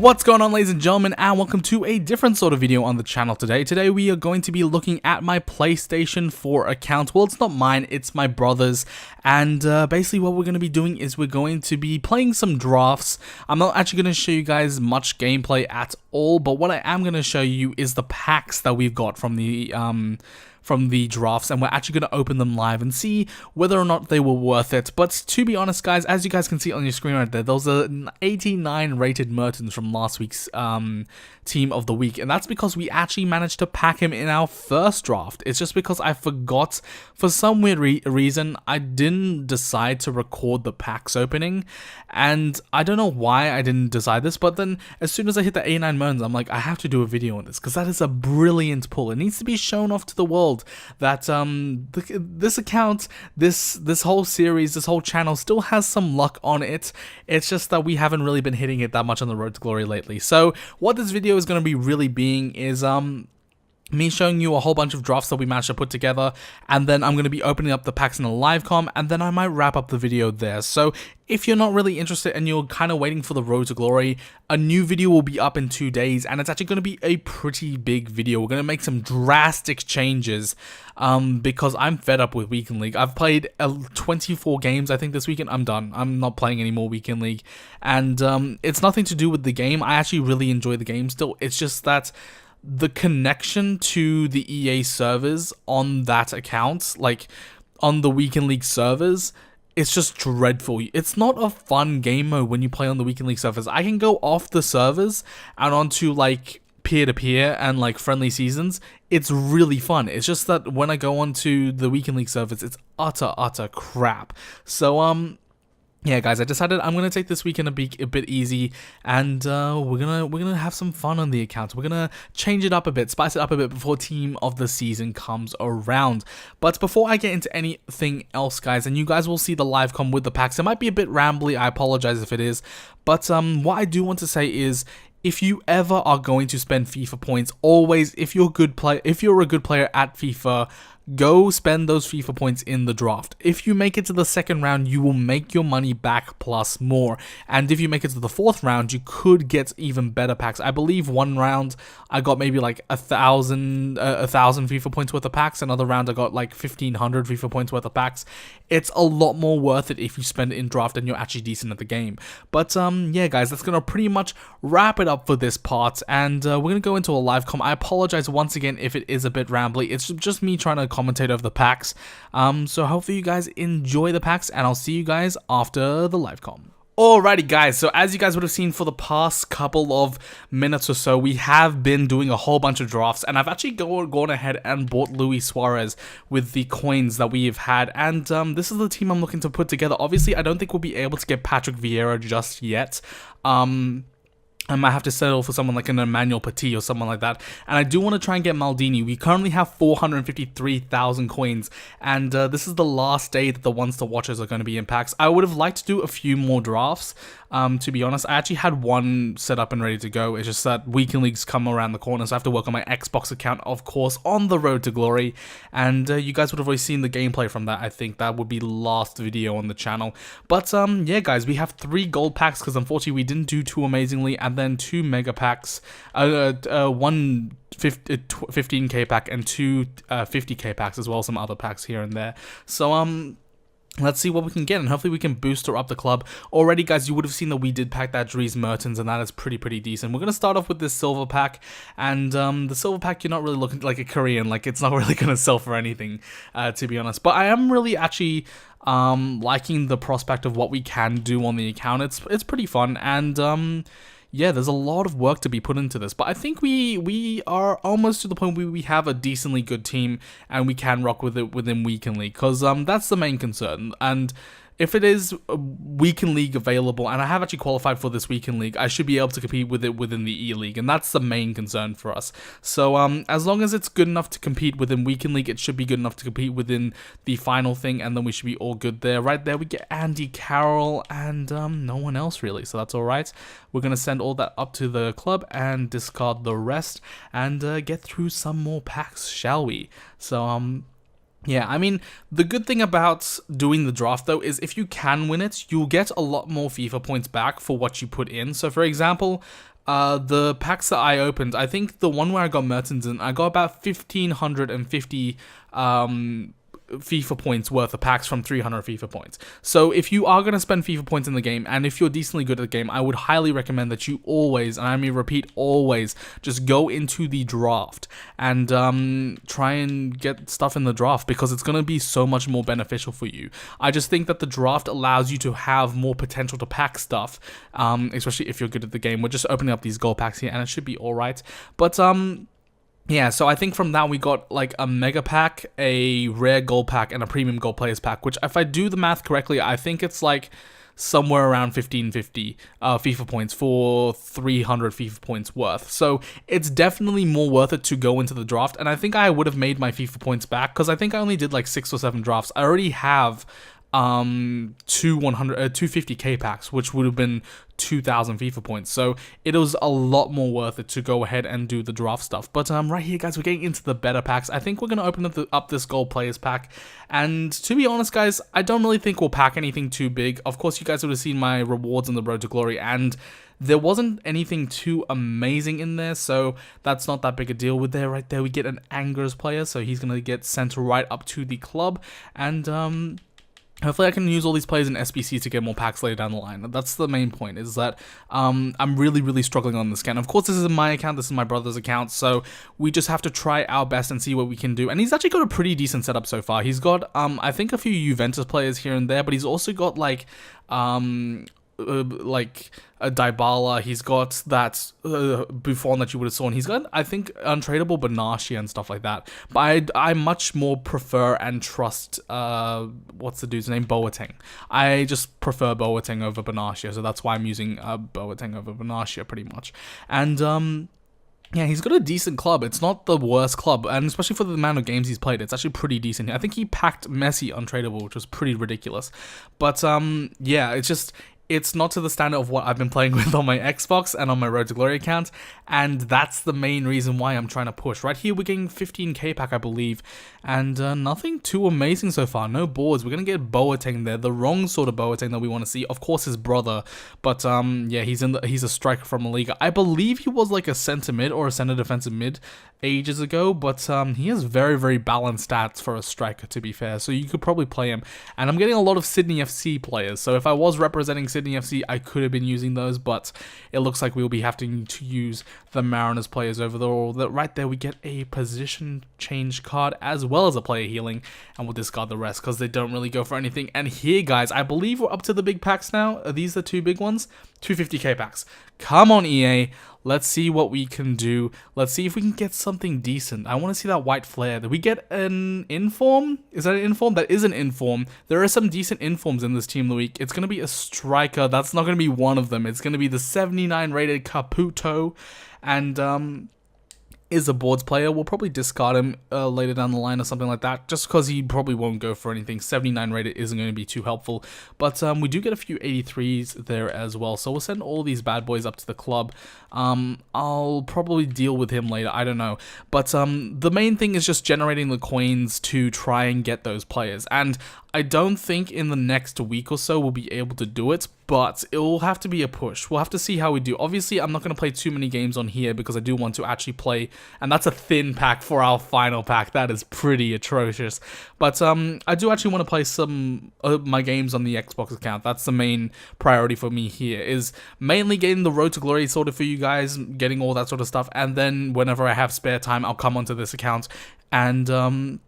What's going on, ladies and gentlemen, and welcome to a different sort of video on the channel today. Today we are going to be looking at my PlayStation 4 account. Well, it's not mine, it's my brother's, and basically what we're going to be doing is we're going to be playing some drafts. I'm not actually going to show you guys much gameplay at all, but what I am going to show you is the packs that we've got from the drafts, and we're actually going to open them live and see whether or not they were worth it. But to be honest, guys, as you guys can see on your screen right there, those are 89 rated Mertens from last week's team of the week, and that's because we actually managed to pack him in our first draft. It's just because I forgot, for some weird reason, I didn't decide to record the packs opening, and I don't know why I didn't decide this, but then as soon as I hit the 89 Mertens, I'm like, I have to do a video on this, because that is a brilliant pull. It needs to be shown off to the world that this account, this whole series, this whole channel still has some luck on it. It's just that we haven't really been hitting it that much on the road to glory lately. So what this video is going to be really being is me showing you a whole bunch of drafts that we managed to put together, and then I'm going to be opening up the packs in a live com, and then I might wrap up the video there. So if you're not really interested and you're kind of waiting for the road to glory, a new video will be up in 2 days, and it's actually going to be a pretty big video. We're going to make some drastic changes because I'm fed up with Weekend League. I've played 24 games, I think, this weekend. I'm done. I'm not playing any more Weekend League, and it's nothing to do with the game. I actually really enjoy the game still. It's just that the connection to the EA servers on that account, like on the Weekend League servers, it's just dreadful. It's not a fun game mode when you play on the Weekend League servers. I can go off the servers and onto like peer-to-peer and like friendly seasons. It's really fun. It's just that when I go onto the Weekend League servers, it's utter crap. So yeah, guys, I decided I'm gonna take this weekend a bit easy, and we're gonna have some fun on the account. We're gonna change it up a bit, spice it up a bit before team of the season comes around. But before I get into anything else, guys, and you guys will see the live com with the packs, it might be a bit rambly. I apologize if it is, but what I do want to say is, if you ever are going to spend FIFA points, always, if you're a good player at FIFA, go spend those FIFA points in the draft. If you make it to the second round, you will make your money back plus more. And if you make it to the fourth round, you could get even better packs. I believe one round I got maybe like 1,000 FIFA points worth of packs. Another round I got like 1,500 FIFA points worth of packs. It's a lot more worth it if you spend it in draft and you're actually decent at the game. But yeah, guys, that's gonna pretty much wrap it up for this part, and we're gonna go into a live com. I apologize once again if it is a bit rambly. It's just me trying to commentate over the packs. So hopefully you guys enjoy the packs, and I'll see you guys after the live com. Alrighty, guys, so as you guys would have seen for the past couple of minutes or so, we have been doing a whole bunch of drafts, and I've actually gone ahead and bought Luis Suarez with the coins that we've had, and this is the team I'm looking to put together. Obviously, I don't think we'll be able to get Patrick Vieira just yet. I might have to settle for someone like an Emmanuel Petit or someone like that. And I do want to try and get Maldini. We currently have 453,000 coins. And this is the last day that the ones to watchers are going to be in packs. I would have liked to do a few more drafts, to be honest. I actually had one set up and ready to go. It's just that Weekend Leagues come around the corner, so I have to work on my Xbox account, of course, on the road to glory. And you guys would have already seen the gameplay from that. I think that would be the last video on the channel. But yeah, guys, we have 3 gold packs because unfortunately we didn't do too amazingly, and then 2 mega packs, one 15k pack and 2 50k packs as well, some other packs here and there. So let's see what we can get, and hopefully we can booster up the club. Already, guys, you would have seen that we did pack that Dries Mertens, and that is pretty decent. We're going to start off with this silver pack, and the silver pack, you're not really looking like a Korean, like it's not really going to sell for anything, to be honest. But I am really actually liking the prospect of what we can do on the account. It's pretty fun, and yeah, there's a lot of work to be put into this, but I think we are almost to the point where we have a decently good team and we can rock with it within Weekend League, because that's the main concern. And if it is a Weekend League available, and I have actually qualified for this Weekend League, I should be able to compete with it within the E-League, and that's the main concern for us. So as long as it's good enough to compete within Weekend League, it should be good enough to compete within the final thing, and then we should be all good there. Right there, we get Andy Carroll and no one else really, so that's alright. We're going to send all that up to the club and discard the rest, and get through some more packs, shall we? So Yeah, I mean, the good thing about doing the draft, though, is if you can win it, you'll get a lot more FIFA points back for what you put in. So, for example, the packs that I opened, I think the one where I got Mertens in, I got about 1,550 FIFA points worth of packs from 300 FIFA points. So if you are going to spend FIFA points in the game, and if you're decently good at the game, I would highly recommend that you always, and I mean repeat, always, just go into the draft and try and get stuff in the draft, because it's going to be so much more beneficial for you. I just think that the draft allows you to have more potential to pack stuff, especially if you're good at the game. We're just opening up these gold packs here, and it should be alright. But yeah, so I think from that we got like a mega pack, a rare gold pack, and a premium gold players pack, which if I do the math correctly, I think it's like somewhere around 1550 FIFA points for 300 FIFA points worth. So it's definitely more worth it to go into the draft, and I think I would have made my FIFA points back, because I think I only did like 6 or 7 drafts. I already have 250k packs, which would have been 2,000 FIFA points, so it was a lot more worth it to go ahead and do the draft stuff. But right here, guys, we're getting into the better packs. I think we're going to open up this gold players pack, and to be honest, guys, I don't really think we'll pack anything too big. Of course, you guys would have seen my rewards on the Road to Glory, and there wasn't anything too amazing in there, so that's not that big a deal. With there, right there, we get an Angers player, so he's going to get sent right up to the club, and hopefully I can use all these players in SBC to get more packs later down the line. That's the main point, is that I'm really struggling on this account. Of course, this isn't my account, this is my brother's account, so we just have to try our best and see what we can do. And he's actually got a pretty decent setup so far. He's got, I think, a few Juventus players here and there, but he's also got, like a Dybala, he's got that Buffon that you would have saw, and he's got, I think, untradeable Benatia and stuff like that. But I much more prefer and trust, what's the dude's name? Boateng. I just prefer Boateng over Benatia, so that's why I'm using Boateng over Benatia pretty much. And yeah, he's got a decent club. It's not the worst club, and especially for the amount of games he's played, it's actually pretty decent. I think he packed Messi untradeable, which was pretty ridiculous. But yeah, it's not to the standard of what I've been playing with on my Xbox and on my Road to Glory account, and that's the main reason why I'm trying to push. Right here, we're getting 15k pack, I believe, and nothing too amazing so far. No boards. We're going to get Boateng there, the wrong sort of Boateng that we want to see. Of course, his brother, but yeah, he's a striker from La Liga. I believe he was like a centre mid or a centre defensive mid ages ago, but he has very balanced stats for a striker, to be fair, so you could probably play him. And I'm getting a lot of Sydney FC players, so if I was representing Sydney FC, I could have been using those, but it looks like we'll be having to use the Mariners players over there. Right there, we get a position change card as well as a player healing, and we'll discard the rest because they don't really go for anything. And here, guys, I believe we're up to the big packs now. Are these the 2 big ones? 250k packs. Come on, EA. Let's see what we can do. Let's see if we can get something decent. I want to see that white flare. Did we get an inform? Is that an inform? That is an inform. There are some decent informs in this team of the week. It's going to be a striker. That's not going to be one of them. It's going to be the 79 rated Caputo. And is a boards player. We'll probably discard him later down the line or something like that, just because he probably won't go for anything. 79 rated isn't going to be too helpful, but we do get a few 83s there as well, so we'll send all these bad boys up to the club. I'll probably deal with him later, I don't know, but the main thing is just generating the coins to try and get those players, and I don't think in the next week or so we'll be able to do it, but it will have to be a push. We'll have to see how we do. Obviously, I'm not going to play too many games on here because I do want to actually play, and that's a thin pack for our final pack. That is pretty atrocious. But I do actually want to play some of my games on the Xbox account. That's the main priority for me here, is mainly getting the Road to Glory sorted for you guys, getting all that sort of stuff, and then whenever I have spare time, I'll come onto this account and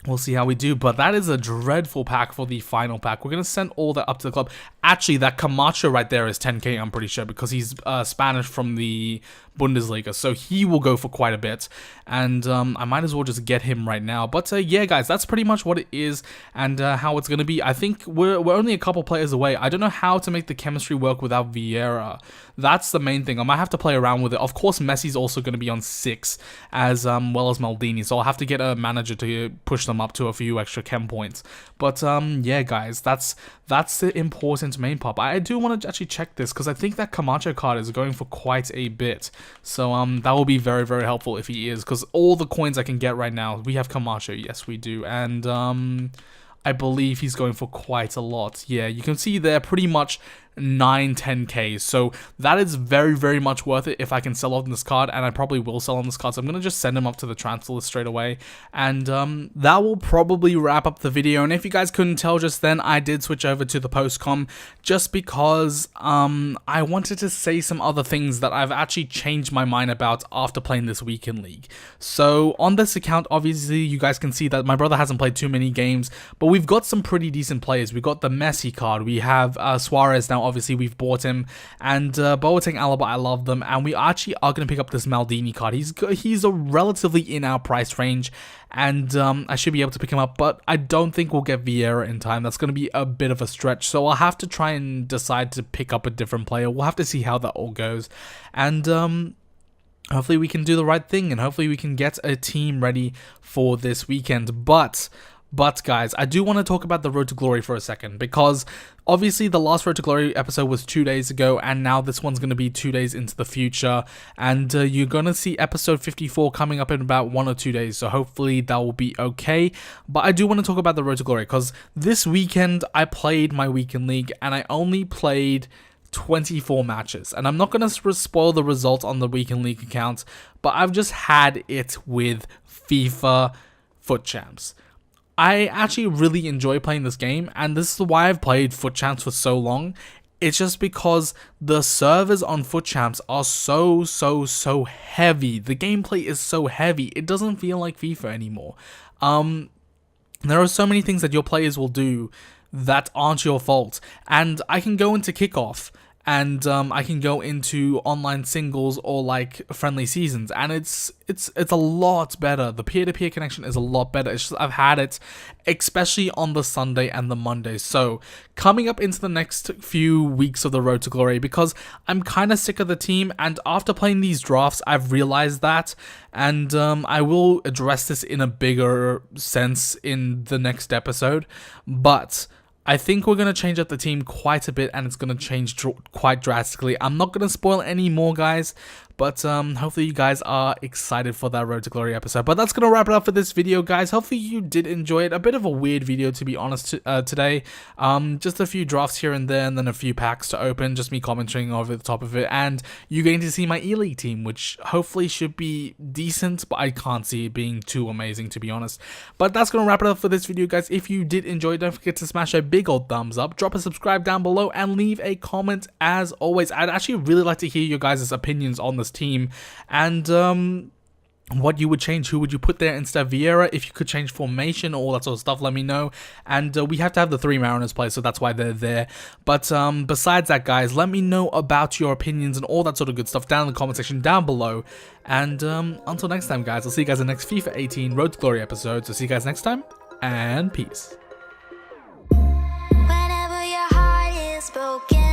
we'll see how we do. But that is a dreadful pack for the final pack. We're going to send all that up to the club. Actually, that Camacho right there is 10k, I'm pretty sure, because he's Spanish from the Bundesliga, so he will go for quite a bit, and I might as well just get him right now. But yeah, guys, that's pretty much what it is and how it's going to be. I think we're only a couple players away. I don't know how to make the chemistry work without Vieira. That's the main thing. I might have to play around with it. Of course, Messi's also going to be on 6 as well as Maldini, so I'll have to get a manager to push them up to a few extra chem points. But yeah, guys, that's the important main part. I do want to actually check this because I think that Camacho card is going for quite a bit. So that will be very helpful if he is, because all the coins I can get right now, we have Camacho, yes we do, and I believe he's going for quite a lot. Yeah, you can see there pretty much 9-10k. So that is very, very much worth it if I can sell on this card, and I probably will sell on this card. So I'm going to just send him up to the transfer list straight away, and that will probably wrap up the video. And if you guys couldn't tell just then, I did switch over to the postcom just because I wanted to say some other things that I've actually changed my mind about after playing this weekend league. So on this account, obviously you guys can see that my brother hasn't played too many games, but we've got some pretty decent players. We've got the Messi card, we have Suarez now, obviously we've bought him, and Boateng, Alaba, I love them, and we actually are going to pick up this Maldini card. He's a relatively in our price range, and I should be able to pick him up, but I don't think we'll get Vieira in time. That's going to be a bit of a stretch, so I'll have to try and decide to pick up a different player. We'll have to see how that all goes, and hopefully we can do the right thing, and hopefully we can get a team ready for this weekend. But guys, I do want to talk about the Road to Glory for a second, because obviously the last Road to Glory episode was 2 days ago, and now this one's going to be 2 days into the future, and you're going to see episode 54 coming up in about 1 or 2 days, so hopefully that will be okay. But I do want to talk about the Road to Glory, because this weekend I played my weekend league, and I only played 24 matches, and I'm not going to spoil the results on the weekend league account, but I've just had it with FIFA Foot Champs. I actually really enjoy playing this game, and this is why I've played Foot Champs for so long. It's just because the servers on Foot Champs are so heavy. The gameplay is so heavy. It doesn't feel like FIFA anymore. There are so many things that your players will do that aren't your fault, and I can go into kickoff, and I can go into online singles or like friendly seasons, and it's a lot better. The peer-to-peer connection is a lot better. It's just, I've had it especially on the Sunday and the Monday. So coming up into the next few weeks of the Road to Glory, because I'm kind of sick of the team, and after playing these drafts I've realized that, and I will address this in a bigger sense in the next episode, but I think we're going to change up the team quite a bit, and it's going to change quite drastically. I'm not going to spoil any more, guys, but hopefully you guys are excited for that Road to Glory episode. But that's going to wrap it up for this video, guys. Hopefully you did enjoy it. A bit of a weird video, to be honest, today. Just a few drafts here and there, and then a few packs to open. Just me commenting over the top of it. And you're going to see my E-League team, which hopefully should be decent, but I can't see it being too amazing, to be honest. But that's going to wrap it up for this video, guys. If you did enjoy it, don't forget to smash a big old thumbs up. Drop a subscribe down below, and leave a comment as always. I'd actually really like to hear your guys' opinions on this team, and what you would change. Who would you put there instead of Vieira? If you could change formation, all that sort of stuff, let me know. And we have to have the 3 Mariners play, so that's why they're there. But besides that, guys, let me know about your opinions and all that sort of good stuff down in the comment section down below. And until next time, guys, I'll see you guys in the next FIFA 18 Road to Glory episode. So see you guys next time, and peace. Whenever your heart is broken,